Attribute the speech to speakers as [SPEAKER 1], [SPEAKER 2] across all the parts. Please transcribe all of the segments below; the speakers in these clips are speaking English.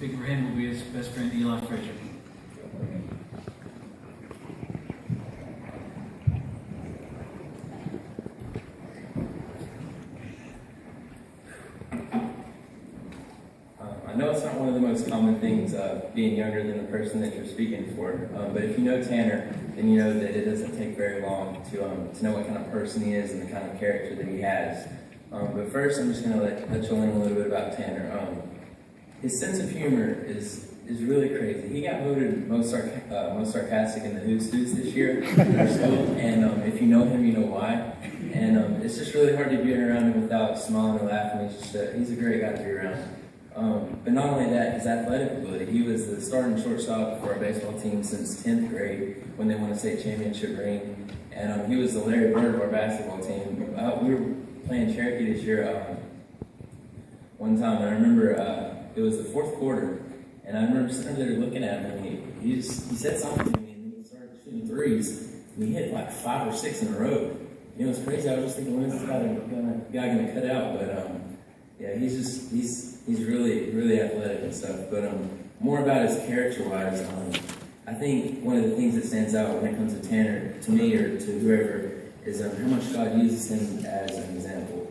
[SPEAKER 1] Speaking for him will be his best friend, Eli Frazier.
[SPEAKER 2] I know it's not one of the most common things, being younger than the person that you're speaking for, but if you know Tanner, then you know that it doesn't take very long to know what kind of person he is and the kind of character that he has. But first, I'm just going to let you learn a little bit about Tanner. His sense of humor is really crazy. He got voted most sarcastic in the Who's this year in our school, and if you know him, you know why. And it's just really hard to be around him without smiling and laughing. He's a great guy to be around. But not only that, his athletic ability. He was the starting shortstop for our baseball team since 10th grade when they won a state championship ring. And he was the Larry Bird of our basketball team. We were playing Cherokee this year one time, and I remember it was the fourth quarter, and I remember sitting there looking at him, and he said something to me, and he started shooting threes, and he hit like 5 or 6 in a row. You know, it's crazy. I was just thinking, when is this guy gonna cut out? But yeah, he's really, really athletic and stuff. But more about his character-wise, I think one of the things that stands out when it comes to Tanner, to me or to whoever, is how much God uses him as an example.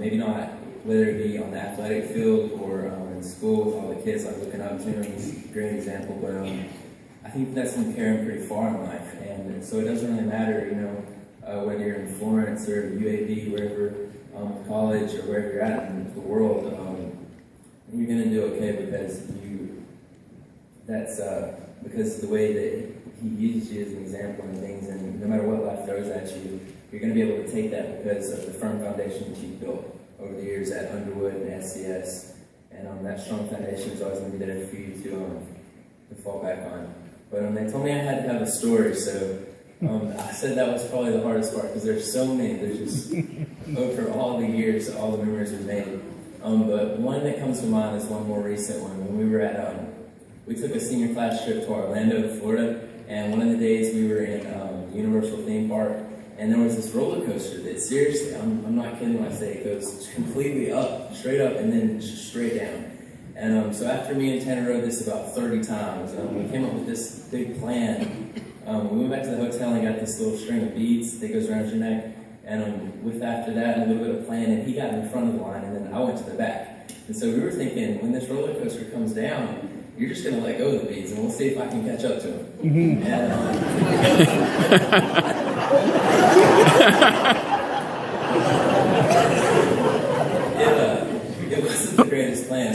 [SPEAKER 2] Maybe not whether it be on the athletic field or in school, all the kids like looking up to him. He's a great example. But I think that's going to carry him pretty far in life. And so it doesn't really matter, you know, whether you're in Florence or UAB, wherever, college or wherever you're at in the world, you're going to do okay because the way that he uses you as an example and things, and no matter what life throws at you, you're going to be able to take that because of the firm foundation that you've built over the years at Underwood and SCS, and that strong foundation is always going to be there for you to fall back on. But they told me I had to have a story, so I said that was probably the hardest part because there's so many. There's just over all the years, all the memories we've made. But one that comes to mind is one more recent one. When we were at, we took a senior class trip to Orlando, Florida, and one of the days we were in Universal theme park, and there was this roller coaster that seriously, I'm not kidding when I say it goes completely up, straight up, and then just straight down. And so after me and Tanner rode this about 30 times, we came up with this big plan. We went back to the hotel and got this little string of beads that goes around your neck. And with after that, a little bit of planning, he got in front of the line, and then I went to the back. And so we were thinking, when this roller coaster comes down, you're just going to let go of the beads, and we'll see if I can catch up to him. Mm-hmm. It wasn't the greatest plan.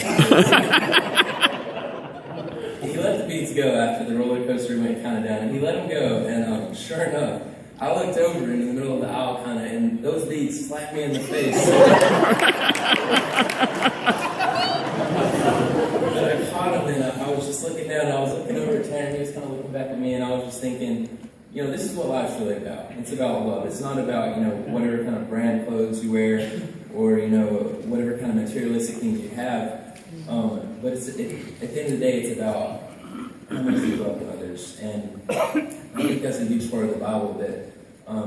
[SPEAKER 2] He let the beads go after the roller coaster went kind of down, and he let them go, and sure enough, I looked over in the middle of the aisle kind of, and those beads slapped me in the face. But I caught him, and I was just looking down, and I was looking over at Tanner, and he was kind of looking back at me, and I was just thinking, you know, this is what life's really about. It's about love. It's not about, you know, whatever kind of brand clothes you wear, or, you know, whatever kind of materialistic things you have. But at the end of the day, it's about how much you love others. And I think that's a huge part of the Bible that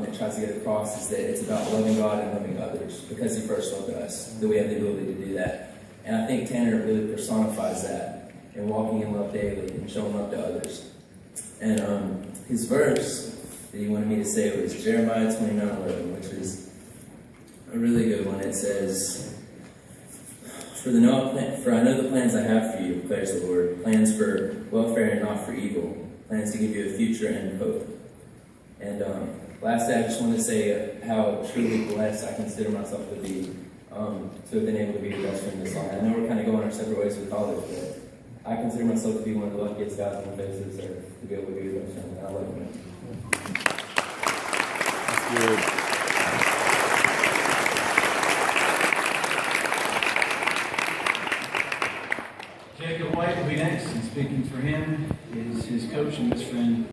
[SPEAKER 2] it tries to get across, is that it's about loving God and loving others because He first loved us, that we have the ability to do that. And I think Tanner really personifies that in walking in love daily and showing love to others. And his verse that he wanted me to say was Jeremiah 29:11, which is a really good one. It says, For I know the plans I have for you, declares the Lord, plans for welfare and not for evil, plans to give you a future and hope. And lastly, I just want to say how truly blessed I consider myself to be, to have been able to be your best friend this long. I know we're kind of going our separate ways with college, but I consider myself to be one of the luckiest guys on the face of this earth to be able to be your best friend. And I love you.
[SPEAKER 3] That's good.